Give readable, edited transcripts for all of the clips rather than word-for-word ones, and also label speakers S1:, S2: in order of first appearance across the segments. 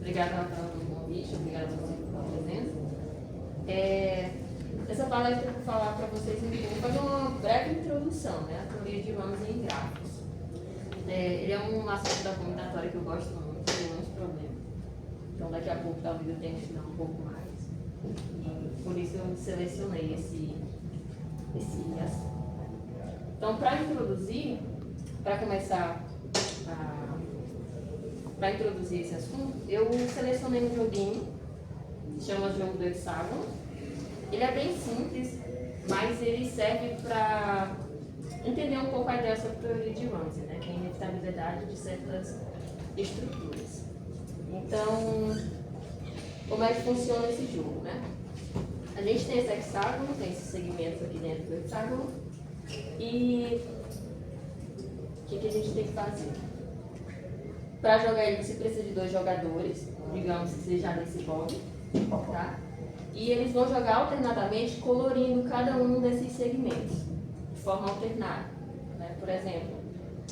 S1: Obrigada, Rafael, pelo convite, obrigada a você pela presença. Essa palestra eu vou falar para vocês um pouco, fazer uma breve introdução, né, à teoria de ramos em gráficos. Ele é um assunto da combinatória que eu gosto muito, tem muitos problemas. Então, daqui a pouco, talvez eu tenha que estudar um pouco mais. E por isso eu selecionei esse assunto. Então, para introduzir, para começar para introduzir esse assunto, eu selecionei um joguinho, se chama Jogo do Hexágono. Ele é bem simples, mas ele serve para entender um pouco a ideia sobre a teoria de Ramsey, né, que é a inevitabilidade de certas estruturas. Então, como é que funciona esse jogo, né? A gente tem esse hexágono, tem esses segmentos aqui dentro do hexágono, e o que a gente tem que fazer? Para jogar ele, você precisa de 2 jogadores, digamos que seja nesse bob, tá? E eles vão jogar alternadamente, colorindo cada um desses segmentos, de forma alternada, né? Por exemplo,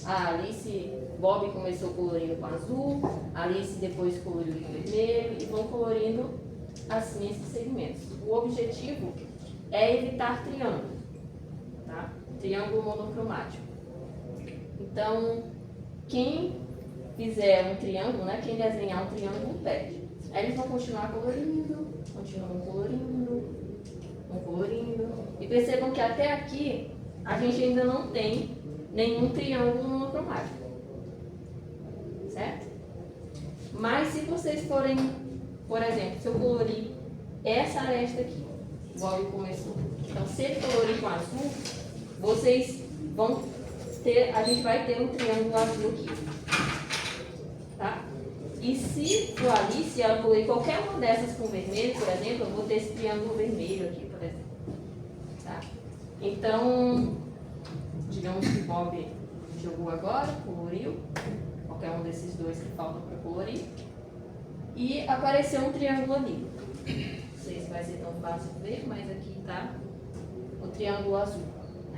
S1: a Alice, Bob começou colorindo com azul, a Alice depois coloriu com vermelho, e vão colorindo assim esses segmentos. O objetivo é evitar triângulo, tá? Triângulo monocromático. Então, quem fizer um triângulo, né, quem desenhar um triângulo perde. Aí eles vão continuar colorindo, continuam colorindo, vão colorindo. E percebam que até aqui a gente ainda não tem nenhum triângulo monocromático. Certo? Mas se vocês forem, por exemplo, se eu colorir essa aresta aqui, igual ele começou. Então, se ele colorir com azul, vocês vão ter, a gente vai ter um triângulo azul aqui. Tá? E se for ali, se ela colorir qualquer uma dessas com vermelho, por exemplo, eu vou ter esse triângulo vermelho aqui, por exemplo. Tá? Então, digamos que Bob jogou agora, coloriu, qualquer um desses 2 que faltam para colorir, e apareceu um triângulo ali. Não sei se vai ser tão fácil de ver, mas aqui está o triângulo azul.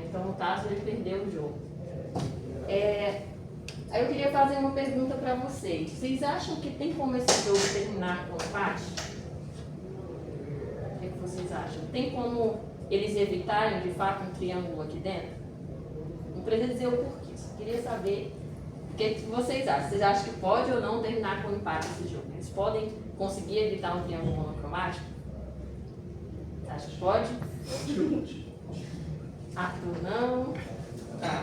S1: Então, no caso, ele perdeu o jogo. Aí eu queria fazer uma pergunta para vocês. Vocês acham que tem como esse jogo terminar com empate? O que vocês acham? Tem como eles evitarem, de fato, um triângulo aqui dentro? Não precisa dizer o porquê. Só queria saber o que vocês acham. Vocês acham que pode ou não terminar com empate esse jogo? Eles podem conseguir evitar um triângulo monocromático? Você acha que pode? Arthur, não. Tá.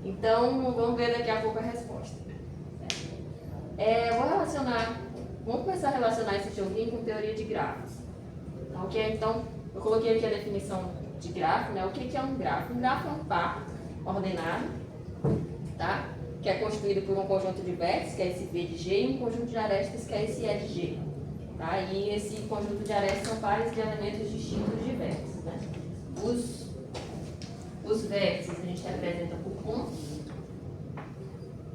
S1: Então, vamos ver daqui a pouco a resposta. Vamos começar a relacionar esse joguinho com teoria de grafos. Então, eu coloquei aqui a definição de grafo, né? O que é um grafo? Um grafo é um par ordenado, tá? Que é constituído por um conjunto de vértices, que é esse V de G, e um conjunto de arestas, que é esse E de G. Tá? E esse conjunto de arestas são pares de elementos distintos de vértices, né? Os vértices a gente representa por pontos,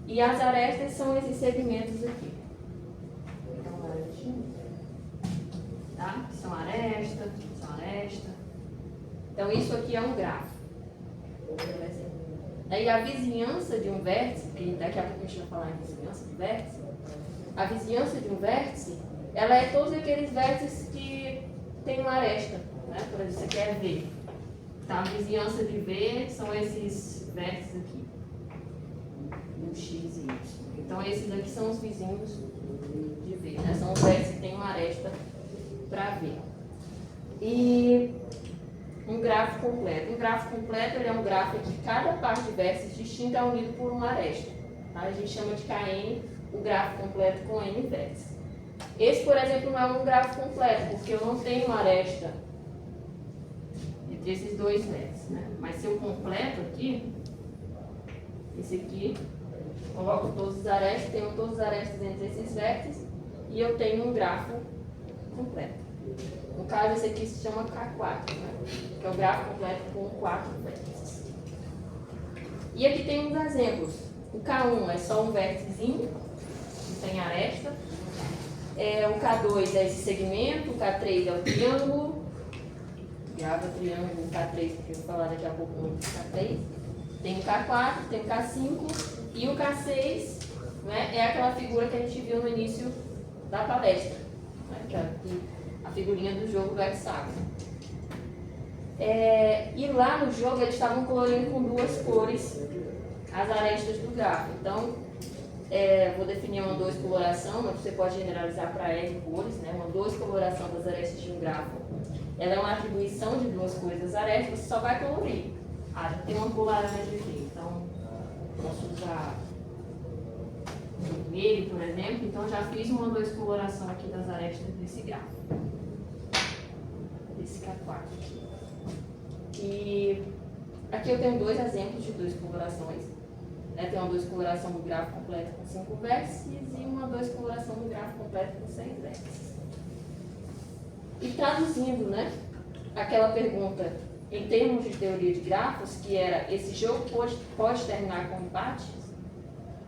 S1: e as arestas são esses segmentos aqui. Então, tá? São aresta. Então, isso aqui é um grafo. Aí a vizinhança de um vértice, que daqui a pouco a gente vai falar em vizinhança de vértice, a vizinhança de um vértice, ela é todos aqueles vértices que tem uma aresta, né? Por exemplo, isso aqui é V. Tá? A vizinhança de V são esses vértices aqui, o X e Y. Então, esses aqui são os vizinhos de V, né? São os vértices que tem uma aresta para V. E um grafo completo. Um grafo completo ele é um grafo em que cada par de vértices distinta é unido por uma aresta. Tá? A gente chama de KN o grafo completo com N vértices. Esse, por exemplo, não é um grafo completo, porque eu não tenho uma aresta entre esses 2 vértices. Né? Mas se eu completo aqui, esse aqui, coloco todos os arestas, tenho todos os arestas entre esses vértices, e eu tenho um grafo completo. No caso, esse aqui se chama K4, né? Que é o grafo completo com 4 vértices. E aqui tem uns exemplos. O K1 é só um vérticezinho, não tem aresta. O K2 é esse segmento, o K3 é o triângulo. Grava triângulo K3, porque eu vou falar daqui a pouco no K3. Tem o K4, tem o K5 e o K6, né, é aquela figura que a gente viu no início da palestra, né? Que é a figurinha do jogo do hexágono. E lá no jogo eles estavam colorindo com duas cores as arestas do grafo. Então, vou definir uma 2 coloração, mas você pode generalizar para R cores, né? Uma 2 coloração das arestas de um grafo. Ela é uma atribuição de duas cores das arestas, você só vai colorir. Já tem uma cor laranja aqui, então posso usar vermelho, por exemplo. Então já fiz uma 2 coloração aqui das arestas desse grafo, desse K4. E aqui eu tenho dois exemplos de 2 colorações. Tem uma 2 coloração do grafo completo com 5 vértices e uma 2 coloração do grafo completo com 6 vértices. E traduzindo, né, aquela pergunta em termos de teoria de grafos, que era: esse jogo pode terminar com empate?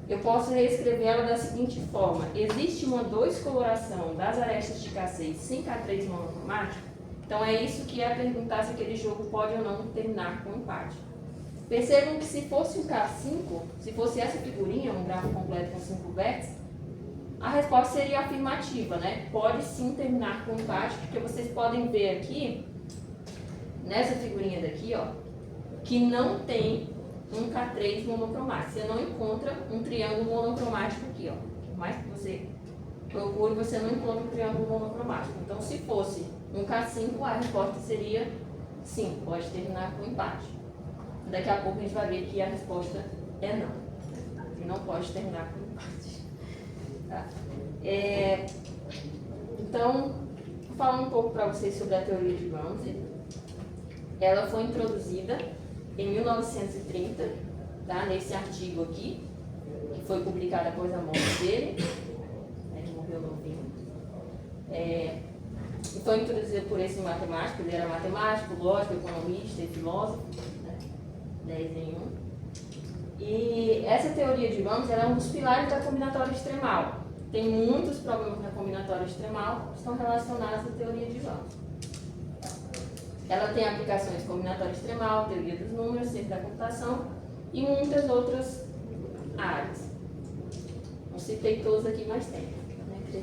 S1: Eu posso reescrever ela da seguinte forma: existe uma 2 coloração das arestas de K6 sem K3 monocromático? Então é isso que é perguntar se aquele jogo pode ou não terminar com empate. Percebam que se fosse um K5, se fosse essa figurinha, um grafo completo com 5 vértices, a resposta seria afirmativa, né? Pode sim terminar com empate, porque vocês podem ver aqui, nessa figurinha daqui, ó, que não tem um K3 monocromático. Você não encontra um triângulo monocromático aqui, ó. Por mais que você procure, você não encontra um triângulo monocromático. Então, se fosse um K5, a resposta seria sim, pode terminar com empate. Daqui a pouco a gente vai ver que a resposta é não. E não pode terminar com empate. Tá? Então, vou falar um pouco para vocês sobre a teoria de Ramsey. Ela foi introduzida em 1930, tá? Nesse artigo aqui, que foi publicado após a morte dele. Ele morreu novinho. E foi introduzida por esse matemático. Ele era matemático, lógico, economista e filósofo. 10 em 1. E essa teoria de Ramsey é um dos pilares da combinatória extremal. Tem muitos problemas na combinatória extremal que estão relacionados à teoria de Ramsey. Ela tem aplicações de combinatória extremal, teoria dos números, ciência da computação e muitas outras áreas. Não citei todos aqui, mas tem. Né?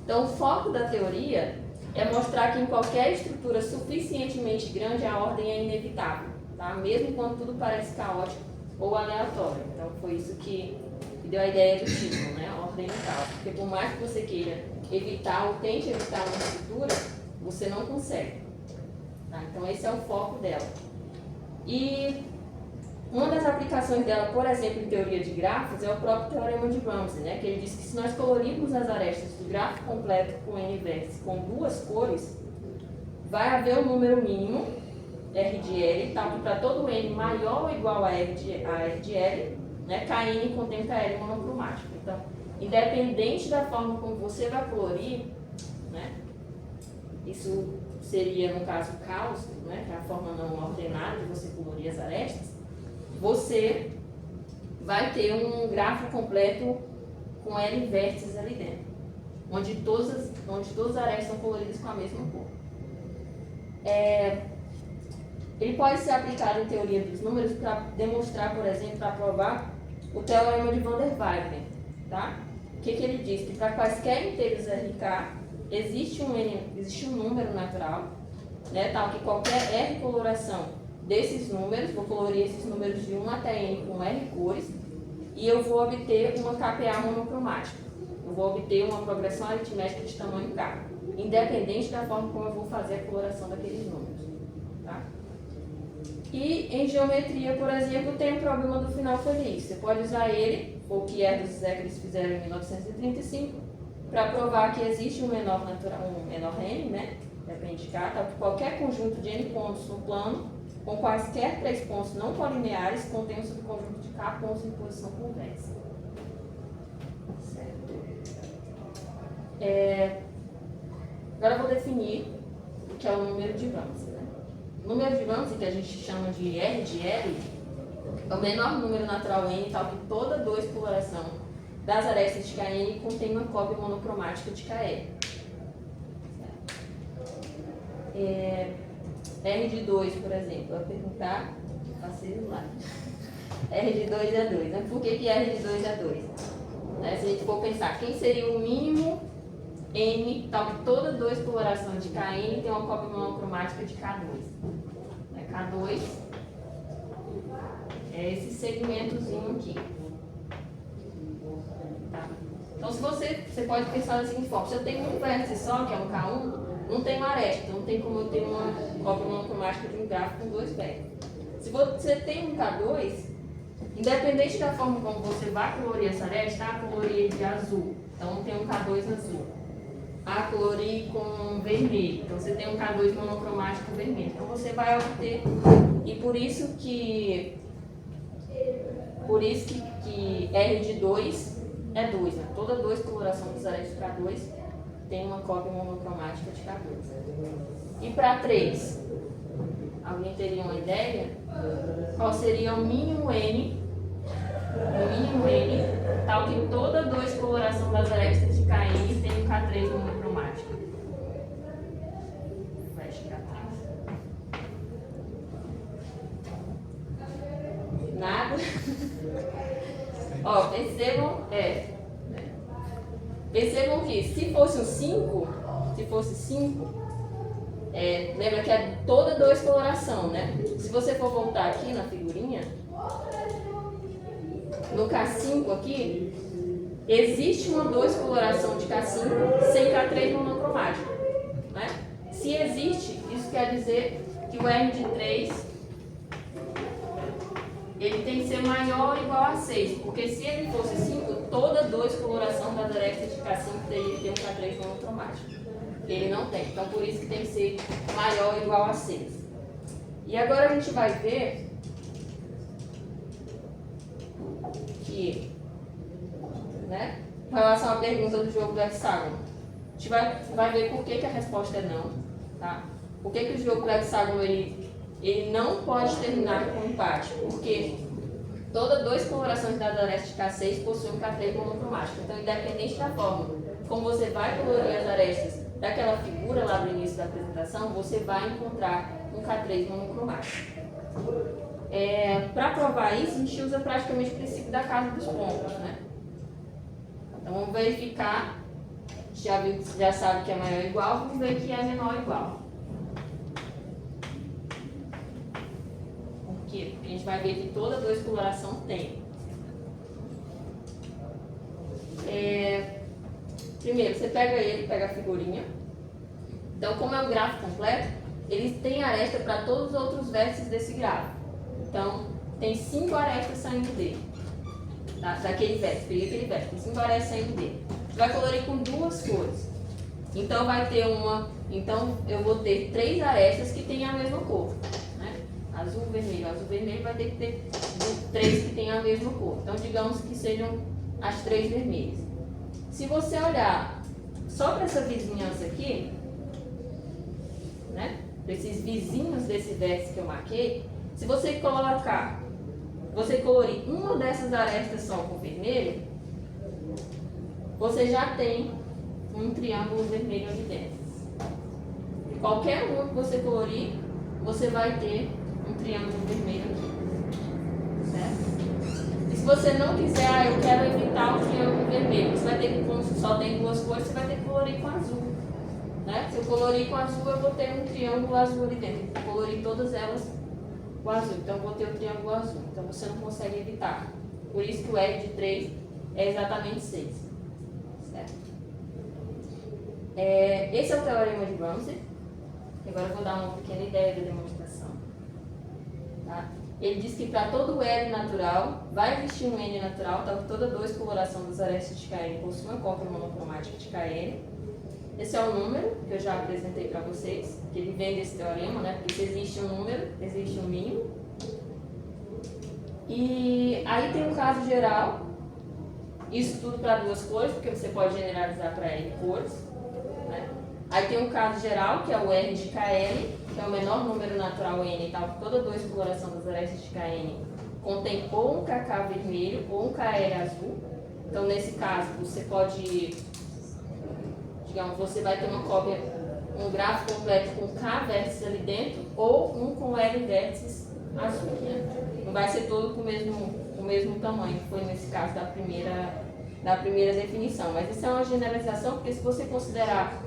S1: Então, o foco da teoria é mostrar que em qualquer estrutura suficientemente grande a ordem é inevitável. Tá? Mesmo quando tudo parece caótico ou aleatório. Então, foi isso que deu a ideia do título, né? Ordem no caos. Porque por mais que você queira evitar ou tente evitar uma estrutura, você não consegue. Tá? Então, esse é o foco dela. E uma das aplicações dela, por exemplo, em teoria de grafos, é o próprio teorema de Ramsey, né? Que ele diz que se nós colorirmos as arestas do grafo completo com N vértices com duas cores, vai haver um número mínimo R de L, tal que para todo N maior ou igual a R de L, né, Kn contém KL monocromático. Então, independente da forma como você vai colorir, né, isso seria, no caso, caos, né, que é a forma não ordenada de você colorir as arestas, você vai ter um grafo completo com L vértices ali dentro, onde todas as arestas são coloridas com a mesma cor. Ele pode ser aplicado em teoria dos números para demonstrar, por exemplo, para provar o teorema de Van der Waals. Tá? O que ele diz? Que para quaisquer inteiros RK existe um número natural, né, tal que qualquer R coloração desses números, vou colorir esses números de 1 até N com R cores, e eu vou obter uma KPA monocromática. Eu vou obter uma progressão aritmética de tamanho K, independente da forma como eu vou fazer a coloração daqueles números. Tá? E em geometria, por exemplo, tem o problema do final feliz. Você pode usar ele, o que Erdős e Zegers fizeram em 1935, para provar que existe um menor N, né? Depende de K, tal que qualquer conjunto de N pontos no plano, com quaisquer 3 pontos não colineares, contém um subconjunto de K pontos em posição convexa. Certo? Agora eu vou definir o que é o número de Ramsey. O número de Ramsey, que a gente chama de R de L, é o menor número natural N, tal que toda 2 coloração das arestas de Kn contém uma cópia monocromática de KL. R de 2, por exemplo, vai perguntar, passei lá. R de 2 é 2. Né? Por que R de 2 é 2? Né? Se a gente for pensar, quem seria o mínimo N, tal que toda 2 colorações de KN tem uma cópia monocromática de K2. Né? K2 é esse segmentozinho aqui. Tá? Então, se você pode pensar da seguinte forma: se eu tenho um vértice só, que é um K1, não tem uma aresta, então não tem como eu ter uma cópia monocromática de um gráfico com 2 vértices. Se você tem um K2, independente da forma como você vai colorir essa aresta, colorir de azul, então tem um K2 azul. Colorir com vermelho, então você tem um K2 monocromático vermelho. Então você vai obter, e por isso que R de 2 é 2, né? Toda 2 coloração dos arestas K2 tem uma cópia monocromática de K2. E para 3, alguém teria uma ideia? Qual seria o mínimo N, tal que toda 2 coloração das arestas de KN tem um K3 monocromático? Flash K3. Nada? Ó, percebam que se fosse um 5, lembra que é toda 2 coloração, né? Se você for voltar aqui na figurinha, no K5 aqui, existe uma 2 coloração de K5 sem K3 monocromático, né? Se existe, isso quer dizer que o R de 3 ele tem que ser maior ou igual a 6, porque se ele fosse 5, toda 2 coloração das arestas de K5 teria que ter um K3 monocromático. Ele não tem, então por isso que tem que ser maior ou igual a 6. E agora a gente vai ver que, né, em relação à pergunta do jogo do hexágono, a gente vai ver por que a resposta é não, tá? Por que o jogo do hexágono ele não pode terminar com empate? Porque todas 2 colorações da aresta de K6 possuem um K3 monocromático. Então, independente da forma como você vai colorir as arestas daquela figura lá do início da apresentação, você vai encontrar um K3 monocromático. Para provar isso, a gente usa praticamente o princípio da casa dos pontos, né? Então, vamos verificar. Já sabe que é maior ou igual, vamos ver que é menor ou igual. Por quê? Porque a gente vai ver que toda 2 coloração tem. Primeiro, você pega a figurinha. Então, como é um gráfico completo, ele tem aresta para todos os outros vértices desse gráfico. Então, tem 5 arestas saindo dele. Daquele vértice, peguei aquele vértice, tem 5 arestas saindo dele. Você vai colorir com 2 cores. Então, eu vou ter 3 arestas que têm a mesma cor. Né? Azul, vermelho, vai ter que ter 3 que têm a mesma cor. Então, digamos que sejam as 3 vermelhas. Se você olhar só para essa vizinhança aqui, né, para esses vizinhos desse vértice que eu marquei, se você colorir uma dessas arestas só com vermelho, você já tem um triângulo vermelho ali dentro. Qualquer um que você colorir, você vai ter um triângulo vermelho aqui. Certo? E se você não quiser, eu quero evitar o triângulo vermelho, você vai ter que, como só tem 2 cores, você vai ter que colorir com azul. Né? Se eu colorir com azul, eu vou ter um triângulo azul ali dentro. Eu vou colorir todas elas com azul, então eu vou ter o triângulo azul. Então você não consegue evitar. Por isso que o R de 3 é exatamente 6. Certo? Esse é o teorema de Ramsey. Agora eu vou dar uma pequena ideia da demonstração. Tá? Ele diz que para todo L natural, vai existir um N natural, tá? Toda 2 coloração das arestas de KN possui uma cópia monocromática de KN. Esse é o número que eu já apresentei para vocês, que ele vem desse teorema, né? Porque se existe um número, existe um mínimo. E aí tem um caso geral, isso tudo para 2 cores, porque você pode generalizar para N cores. Né? Aí tem um caso geral, que é o R de KN, que é o menor número natural N, tal, que toda 2 coloração das arestas de KN contém ou um KK vermelho ou um KL azul. Então, nesse caso, você pode, digamos, você vai ter uma cópia, um gráfico completo com K vértices ali dentro ou um com L vértices azul. Né? Não vai ser todo com o mesmo tamanho, que foi nesse caso da primeira da primeira definição. Mas isso é uma generalização, porque se você considerar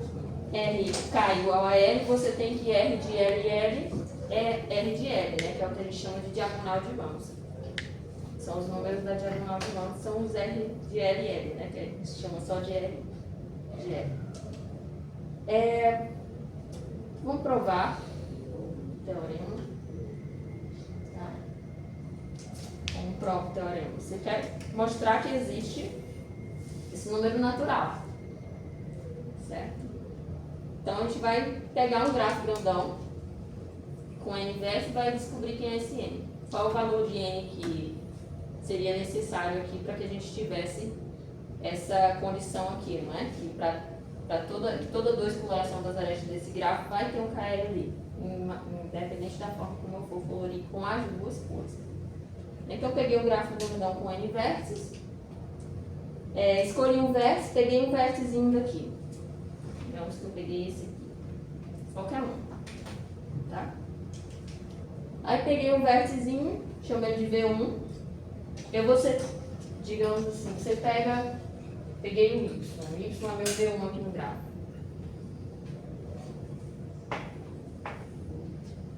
S1: RK igual a L, você tem que R de LL é R de L, né? Que é o que a gente chama de diagonal de vãos. São os números da diagonal de vãos, são os R de LL, né? Que a gente chama só de R de L. Vamos provar o teorema. Tá? Vamos provar o teorema. Você quer mostrar que existe esse número natural. Certo? Então a gente vai pegar um gráfico grandão com N inverso e vai descobrir quem é esse N. Qual o valor de N que seria necessário aqui para que a gente tivesse essa condição aqui, não é? Que para toda 2 coloração das arestas desse gráfico vai ter um KL ali, independente da forma como eu for colorir com as 2 cores. Então eu peguei o gráfico grandão com N vértices, escolhi um vértice, peguei um vérticezinho daqui. Digamos que eu peguei esse aqui, qualquer um, tá? Aí peguei um vérticezinho, chamei de V1. Eu vou ser, digamos assim, você peguei o Y é meu V1 aqui no gráfico.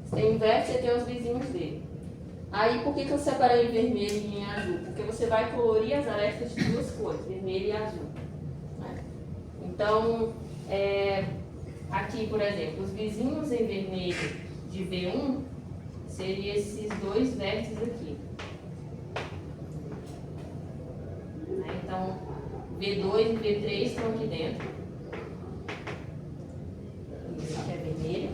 S1: Você tem um vértice e tem os vizinhos dele. Aí por que eu separei em vermelho e em azul? Porque você vai colorir as arestas de 2 cores, vermelho e azul. Né? Então, aqui, por exemplo, os vizinhos em vermelho de V1 seriam esses 2 vértices aqui. Então, V2 e V3 estão aqui dentro. Esse aqui é vermelho.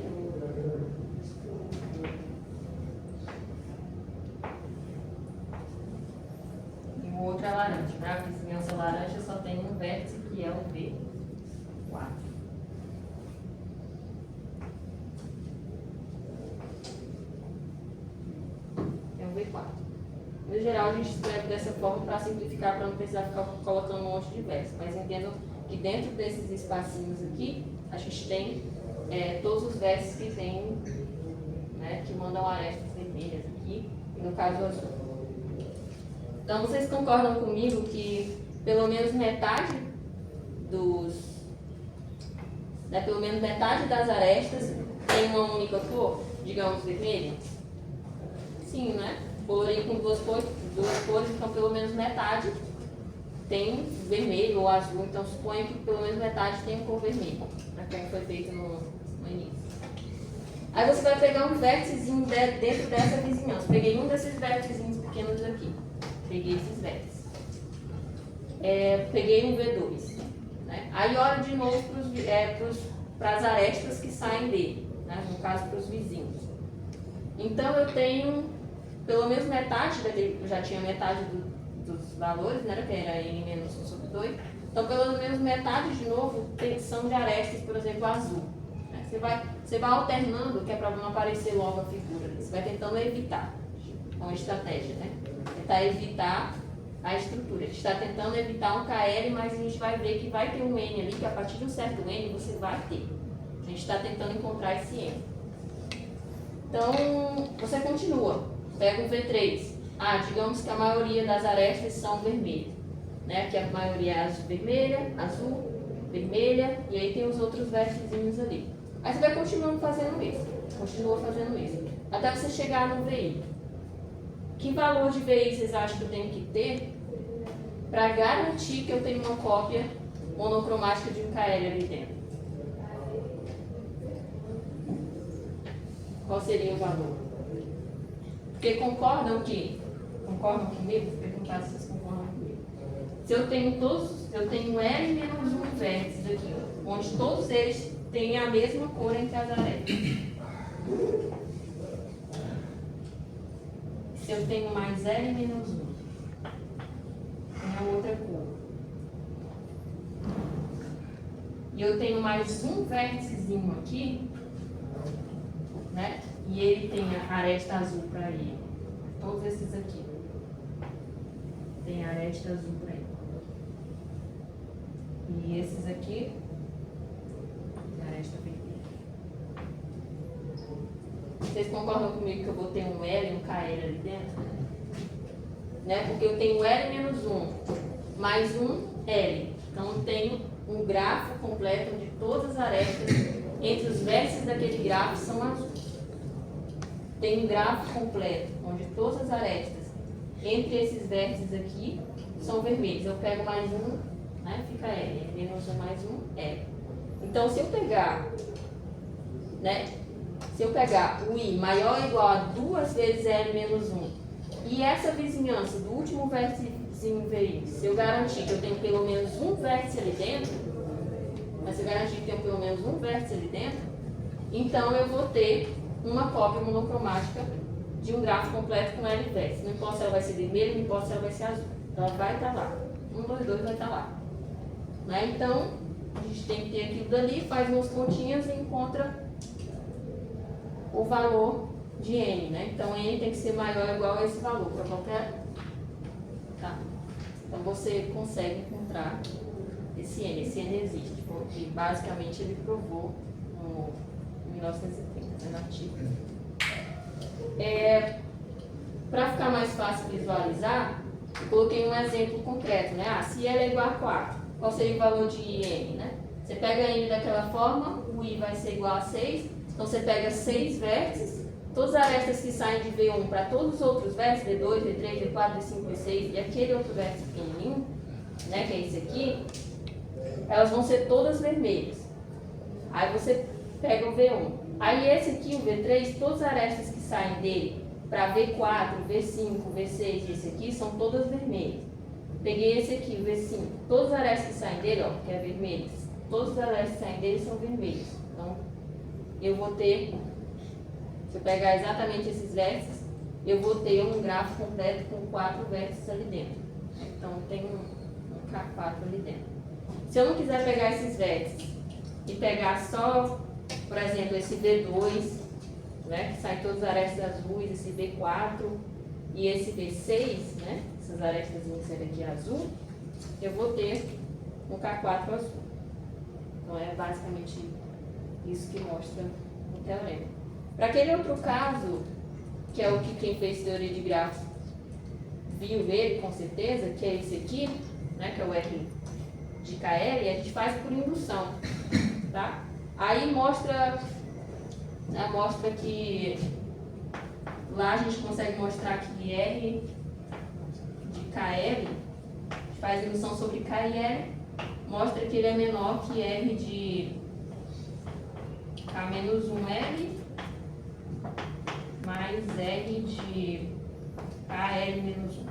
S1: E o outro é laranja. Para a vizinhança laranja só tem um vértice que é o V4. É o V4. No geral, a gente escreve dessa forma para simplificar, para não precisar ficar colocando um monte de versos. Mas entendam que dentro desses espacinhos aqui, a gente tem todos os versos que tem, né, que mandam arestas vermelhas aqui, e no caso azul. Então, vocês concordam comigo que pelo menos metade das arestas tem uma única cor, digamos vermelha? Sim, né? Colorir com 2 cores, então pelo menos metade tem vermelho ou azul, então suponha que pelo menos metade tem cor vermelha, como foi feito no início. Aí você vai pegar um vérticezinho dentro dessa vizinhança. Peguei um desses vérticezinhos pequenos aqui, peguei esses vértices. Peguei um V2. Né? Aí olho de novo para as arestas que saem dele, né? No caso para os vizinhos. Então eu tenho pelo menos metade daquele, eu já tinha metade dos valores, né, que era N menos 1 sobre 2. Então, pelo menos metade, de novo, são de arestas, por exemplo, azul. Né? Você vai alternando, que é para não aparecer logo a figura. Você vai tentando evitar, é uma estratégia, né? Tentar evitar a estrutura. A gente está tentando evitar um KL, mas a gente vai ver que vai ter um N ali, que a partir de um certo N você vai ter. A gente está tentando encontrar esse N. Então, você continua. Pega o V3. Digamos que a maioria das arestas são vermelhas. Né? Que a maioria é azul, vermelha, e aí tem os outros vértices ali. Aí você vai continuando fazendo isso. Continua fazendo isso. Até você chegar no VI. Que valor de VI vocês acham que eu tenho que ter para garantir que eu tenho uma cópia monocromática de um KL ali dentro? Qual seria o valor? Porque concordam comigo? Vou perguntar se vocês concordam comigo. Se eu tenho L menos 1 vértices aqui, onde todos eles têm a mesma cor entre as arestas. Se eu tenho mais L menos 1, tem a outra cor. E eu tenho mais um vérticezinho aqui, né? E ele tem a aresta azul para ele. Todos esses aqui. Tem a aresta azul para ele. E esses aqui, tem a aresta vermelha. Vocês concordam comigo que eu vou ter um L e um KL ali dentro? Né? Porque eu tenho L menos 1 mais 1 L. Então, eu tenho um grafo completo onde todas as arestas entre os vértices daquele grafo são azuis. Tem um grafo completo onde todas as arestas entre esses vértices aqui são vermelhos. Eu pego mais um, né, fica L. Menos um mais um, L. Então, se eu pegar, né, o I maior ou igual a 2 vezes L menos 1, e essa vizinhança do último vértice VI, se eu garantir que eu tenho pelo menos um vértice ali dentro, mas se eu garantir que tenho pelo menos um vértice ali dentro, então eu vou ter uma cópia monocromática de um grafo completo com L vértices. Não importa se ela vai ser vermelha, não importa se ela vai ser azul. Ela vai estar lá. 1, 2, 2 vai estar lá. Né? Então, a gente tem que ter aquilo dali, faz umas continhas e encontra o valor de N. Né? Então, N tem que ser maior ou igual a esse valor para qualquer... Tá? Então, você consegue encontrar esse N. Esse N existe, porque basicamente ele provou no 1930, no artigo. Para ficar mais fácil visualizar, eu coloquei um exemplo concreto, né? Se L é igual a 4, qual seria o valor de N, né? Você pega N daquela forma, o I vai ser igual a 6, então você pega 6 vértices, todas as arestas que saem de V1 para todos os outros vértices, V2, V3, V4, V5, V6 e aquele outro vértice pequenininho, né, que é esse aqui, elas vão ser todas vermelhas. Aí você pega o V1. Aí esse aqui, o V3, todas as arestas que saem dele para V4, V5, V6 e esse aqui são todas vermelhas. Peguei esse aqui, o V5. Todas as arestas que saem dele, ó, que é vermelhas, todas as arestas que saem dele são vermelhas. Então, eu vou ter, se eu pegar exatamente esses vértices, eu vou ter um grafo completo com 4 vértices ali dentro. Então, tem um K4 ali dentro. Se eu não quiser pegar esses vértices e pegar só, por exemplo, esse V2, né, que sai todas as arestas azuis, esse V4 e esse V6, né, essas arestas aqui azul, eu vou ter um K4 azul. Então, é basicamente isso que mostra o teorema. Para aquele outro caso, que é o que quem fez teoria de grafos viu ele com certeza, que é esse aqui, né, que é o R de KL, a gente faz por indução, tá? Aí mostra que lá a gente consegue mostrar que R de KL, a gente faz indução sobre K e L, mostra que ele é menor que R de K menos 1L mais R de KL menos 1.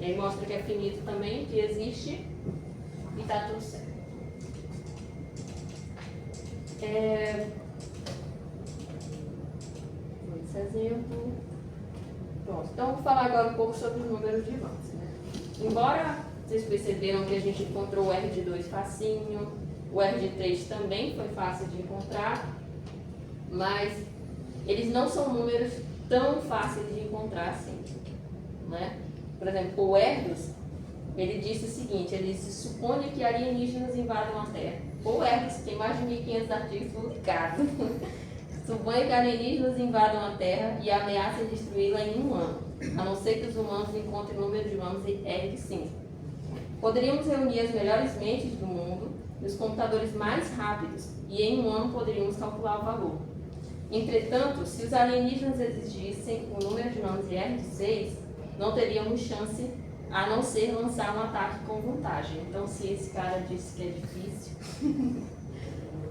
S1: E aí mostra que é finito também, que existe e está tudo certo. Esse exemplo. Pronto, então vou falar agora um pouco sobre os números de Vance, né? Embora vocês perceberam que a gente encontrou o R de 2 facinho, o R de 3 também foi fácil de encontrar, mas eles não são números tão fáceis de encontrar assim, né? Por exemplo, o Erdos, ele disse o seguinte, ele se supõe que alienígenas invadam a Terra. O Erdos tem mais de 1.500 artigos publicados. Supõe que alienígenas invadam a Terra e ameacem destruí-la em 1 ano, a não ser que os humanos encontrem o número de Vance R de 5. Poderíamos reunir as melhores mentes do mundo e os computadores mais rápidos, e em 1 ano poderíamos calcular o valor. Entretanto, se os alienígenas exigissem o número de Vance R de 6, não teríamos chance a não ser lançar um ataque com vantagem. Então, se esse cara disse que é difícil,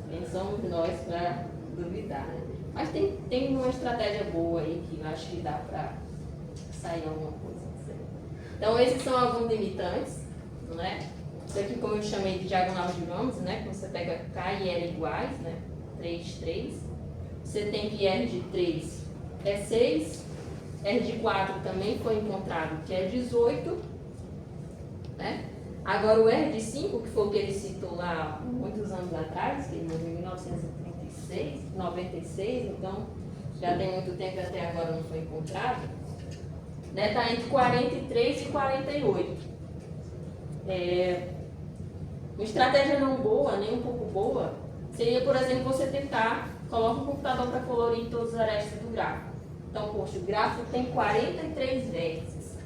S1: quem somos nós para duvidar, né? Mas tem uma estratégia boa aí que eu acho que dá para sair alguma coisa. Então, esses são alguns limitantes, né? Isso aqui, como eu chamei de diagonal de Vance, né? Quando você pega K e L iguais, né? 3, 3. Você tem que R de 3 é 6. R de 4 também foi encontrado, que é 18. Né? Agora, o R de 5, que foi o que ele citou lá muitos anos atrás, que ele morreu em 1936, 96, então já tem muito tempo e até agora não foi encontrado, né? Tá entre 43 e 48. Uma estratégia não boa, nem um pouco boa, seria, por exemplo, você tentar, coloca um computador para colorir todas as arestas do gráfico. Então, poxa, o gráfico tem 43 vértices.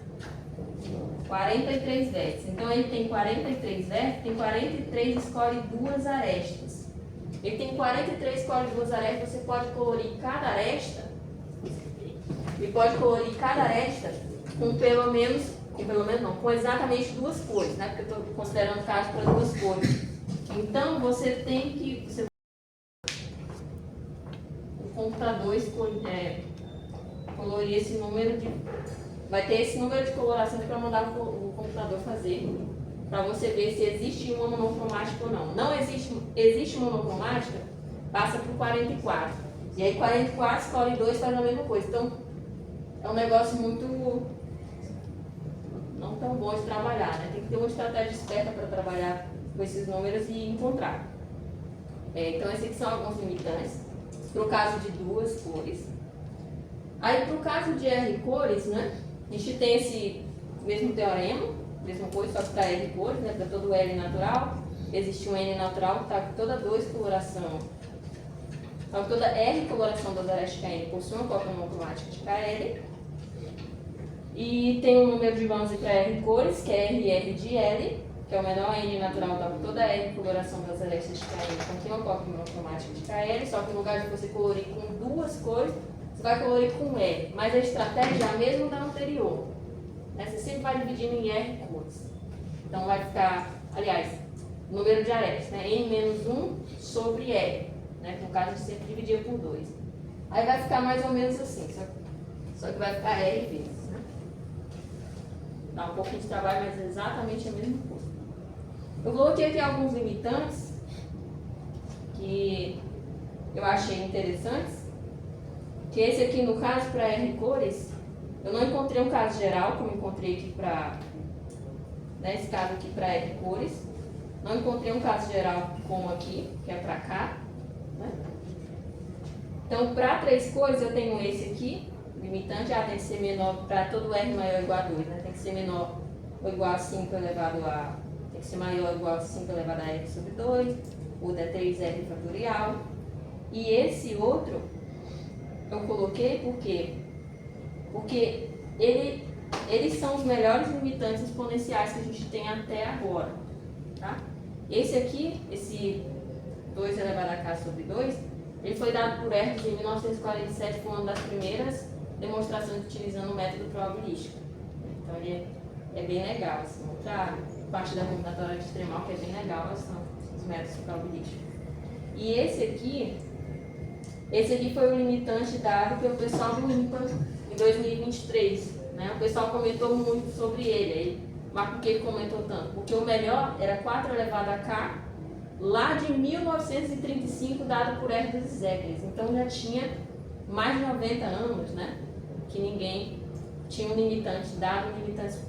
S1: 43 vértices. Então ele tem 43 vértices, tem 43, escolhe duas arestas. Ele tem 43, escolhe duas arestas, você pode colorir cada aresta, com exatamente duas cores, né? Porque eu estou considerando caso para duas cores. Então você tem que. O computador colorir esse número de. Vai ter esse número de colorações para mandar o computador fazer, para você ver se existe uma monocromática ou não. Não existe monocromática, passa por 44. E aí 44 escolhe 2, faz a mesma coisa. Então é um negócio muito não tão bom de trabalhar, né? Tem que ter uma estratégia esperta para trabalhar com esses números e encontrar. Então esses aqui são alguns limitantes, para o caso de duas cores. Aí para o caso de R cores, né? A gente tem esse mesmo teorema, mesma coisa, só que para R cores, né? Para todo L natural, existe um N natural que está com toda 2 coloração. Então, toda R coloração das arestas KN possui uma cópia monocromática de KL. E tem um número de vãos para R cores, que é RR de L, que é o menor N natural da toda R coloração das arestas de KN contém uma cópia monocromática de KL, só que no lugar de você colorir com duas cores, você vai colorir com R, mas a estratégia é a mesma da anterior. Você sempre vai dividindo em R cores. Então vai ficar, aliás, número de arestas, né? N-1 sobre R. Né? No caso, a gente sempre dividia por 2. Aí vai ficar mais ou menos assim, só que vai ficar R vezes. Né? Dá um pouquinho de trabalho, mas é exatamente a mesma coisa. Eu coloquei aqui alguns limitantes que eu achei interessantes. Que esse aqui, no caso, para R cores, eu não encontrei um caso geral, como encontrei aqui para... Nesse caso aqui para R cores. Não encontrei um caso geral como aqui, que é para cá. Né? Então, para 3 cores, eu tenho esse aqui, limitante, tem que ser menor, para todo R maior ou igual a 2, né? Tem que ser menor ou igual a 5 elevado a... Tem que ser maior ou igual a 5 elevado a R sobre 2, ou da 3R fatorial. E esse outro, eu coloquei porque eles são os melhores limitantes exponenciais que a gente tem até agora. Tá? Esse aqui, esse 2 elevado a k sobre 2, ele foi dado por Hertz em 1947 como uma das primeiras demonstrações utilizando o método probabilístico. Então ele é bem legal. Assim, outra parte da combinatória de extremal que é bem legal são os métodos probabilísticos. E esse aqui foi o limitante dado pelo pessoal do INPA em 2023. Né? O pessoal comentou muito sobre ele. Mas por que ele comentou tanto? Porque o melhor era 4 elevado a k, lá de 1935, dado por Hertz e Zegers. Então já tinha mais de 90 anos, né? Que ninguém tinha um limitante dado, um limitante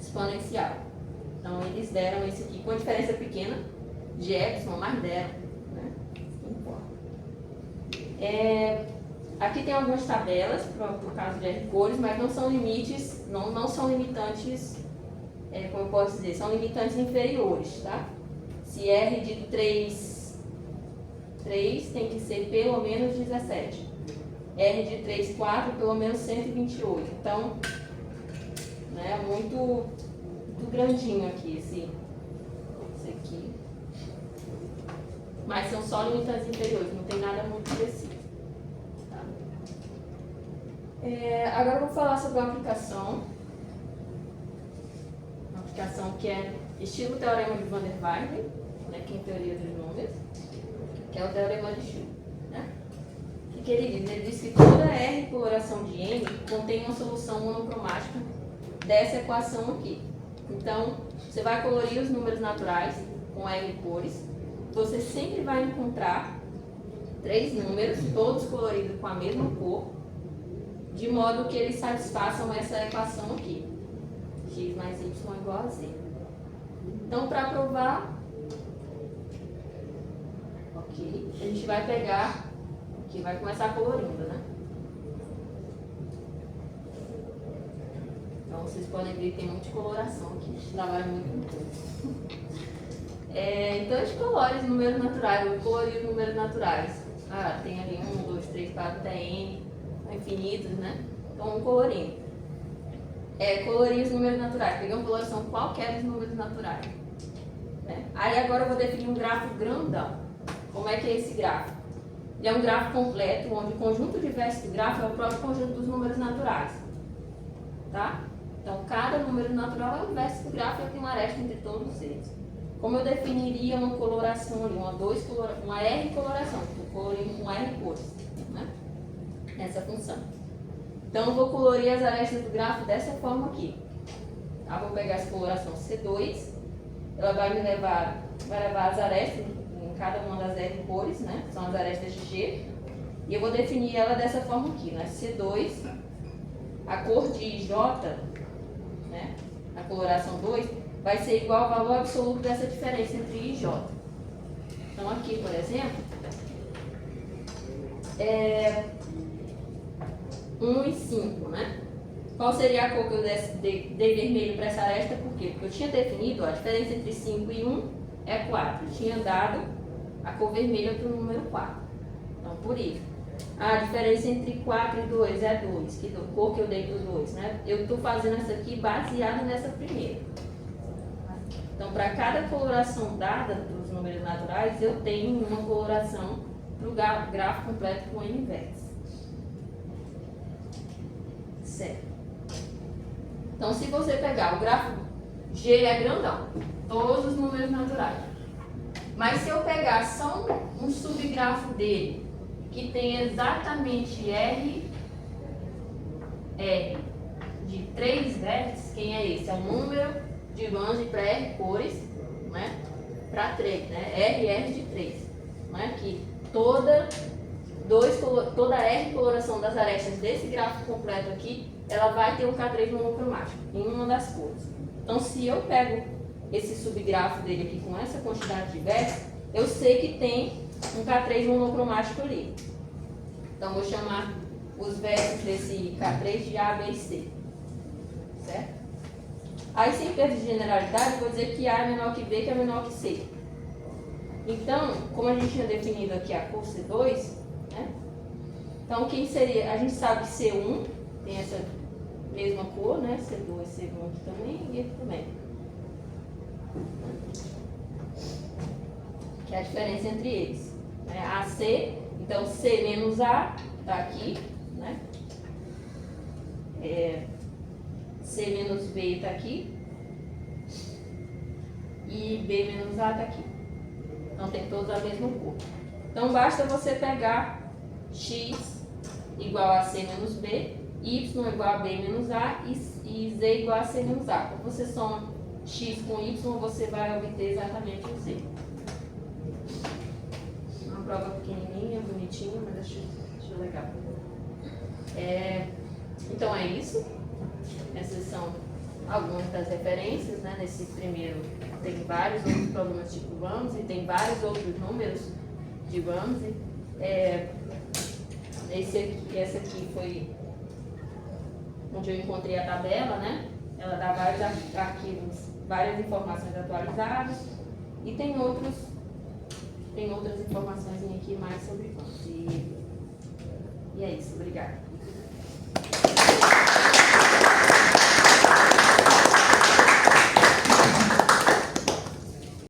S1: exponencial. Então eles deram esse aqui com diferença pequena de epsilon, mas deram. Né? Não importa. Aqui tem algumas tabelas para o caso de R cores, mas não são limites, não são limitantes, como eu posso dizer, são limitantes inferiores, tá? Se R de 3 tem que ser pelo menos 17. R de 3, 4, pelo menos 128. Então, né, muito grandinho aqui esse aqui. Mas são só limitantes inferiores, não tem nada muito específico. Tá? Agora eu vou falar sobre uma aplicação. Uma aplicação que é estilo teorema de Van der Waals, né, que é em teoria dos números, que é o teorema de Schur. Né? O que ele diz? Ele diz que toda R coloração de N contém uma solução monocromática dessa equação aqui. Então, você vai colorir os números naturais com R cores, você sempre vai encontrar 3 números, todos coloridos com a mesma cor, de modo que eles satisfaçam essa equação aqui. X mais Y igual a Z. Então, para provar, ok, a gente vai pegar, aqui vai começar colorindo, né? Então, vocês podem ver que tem muita coloração aqui, a gente trabalha muito com tudo. Então, a gente colore os números naturais, eu colori os números naturais. Tem ali 1, 2, 3, 4, até N, infinitos, né? Então, um colorinho. colorir os números naturais. Peguei uma coloração qualquer dos números naturais. Né? Aí agora eu vou definir um grafo grandão. Como é que é esse grafo? Ele é um grafo completo, onde o conjunto de vértices do grafo é o próprio conjunto dos números naturais. Tá? Então, cada número natural é um vértice do grafo e tem uma aresta entre todos eles. Como eu definiria uma coloração ali, uma R coloração, eu colori com R cores, né? Essa função. Então, eu vou colorir as arestas do grafo dessa forma aqui. Tá? Vou pegar essa coloração C2, ela vai levar as arestas em cada uma das R cores, né? São as arestas de G. E eu vou definir ela dessa forma aqui, né? C2, a cor de J, né? A coloração 2, vai ser igual ao valor absoluto dessa diferença entre I e J. Então, aqui, por exemplo, 1 e 5, né? Qual seria a cor que eu dei vermelho para essa aresta? Por quê? Porque eu tinha definido, ó, a diferença entre 5 e 1 é 4. Eu tinha dado a cor vermelha para o número 4. Então, por isso. A diferença entre 4 e 2 é 2. Que cor que eu dei para o 2, né? Eu estou fazendo essa aqui baseada nessa primeira. Então, para cada coloração dada dos números naturais, eu tenho uma coloração para o gráfico completo com N vértices. Certo. Então, se você pegar o gráfico, G é grandão, todos os números naturais. Mas se eu pegar só um subgrafo dele, que tem exatamente R de 3 vértices, quem é esse? É um número de Lagrange para R cores, né? Para 3, né? R de 3. Né? Que toda R coloração das arestas desse gráfico completo aqui, ela vai ter um K3 monocromático em uma das cores. Então, se eu pego esse subgrafo dele aqui com essa quantidade de vértices, eu sei que tem um K3 monocromático ali. Então, vou chamar os vértices desse K3 de A, B e C. Certo? Aí, sem perda de generalidade, eu vou dizer que A é menor que B, que é menor que C. Então, como a gente tinha definido aqui a cor C2, né? Então, quem seria? A gente sabe que C1 tem essa mesma cor, né? C2, C1 aqui também e aqui também. Que é a diferença entre eles. Né? AC, então C menos A está aqui, né? C menos B está aqui. E B menos A está aqui. Então, tem todos a mesma cor. Então, basta você pegar X igual a C menos B, Y igual a B menos A e Z igual a C menos A. Quando você soma X com Y, você vai obter exatamente o Z. Uma prova pequenininha, bonitinha, mas acho legal. Então, é isso. Essas são algumas das referências, né? Nesse primeiro tem vários outros problemas tipo Ramsey, tem vários outros números de Ramsey. Essa aqui foi onde eu encontrei a tabela, né? Ela dá vários arquivos, várias informações atualizadas e tem outras informações aqui mais sobre Ramsey. E é isso, obrigada.